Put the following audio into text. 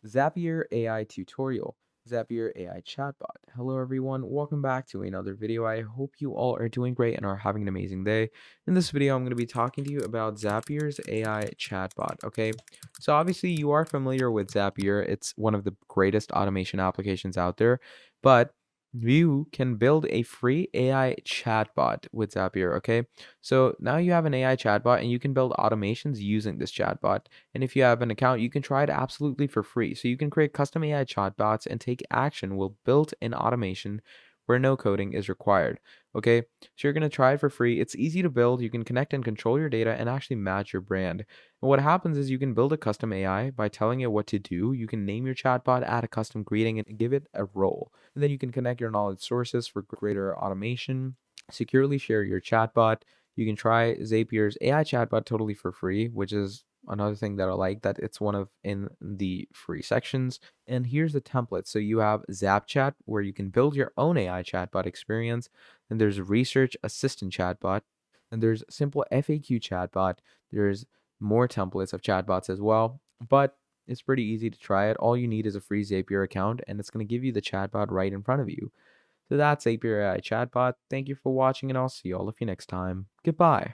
Zapier AI tutorial, Zapier AI chatbot. Hello everyone, welcome back to another video. I hope you all are doing great and are having an amazing day. In this video, I'm going to be talking to you about Zapier's AI chatbot, okay? So obviously you are familiar with Zapier. It's one of the greatest automation applications out there, but you can build a free AI chatbot with Zapier, okay? So now you have an AI chatbot and you can build automations using this chatbot. And if you have an account, you can try it absolutely for free. So you can create custom AI chatbots and take action with built-in automation where no coding is required. Okay, so you're going to try it for free. It's easy to build. You can connect and control your data and actually match your brand. And what happens is you can build a custom AI by telling it what to do. You can name your chatbot, add a custom greeting, and give it a role. And then you can connect your knowledge sources for greater automation, securely share your chatbot. You can try Zapier's AI chatbot totally for free, which is another thing that I like, that it's one of in the free sections. And here's the template. So you have ZapChat, where you can build your own AI chatbot experience. Then there's Research Assistant chatbot. And there's Simple FAQ chatbot. There's more templates of chatbots as well. But it's pretty easy to try it. All you need is a free Zapier account, and it's going to give you the chatbot right in front of you. So that's Zapier AI chatbot. Thank you for watching, and I'll see all of you next time. Goodbye.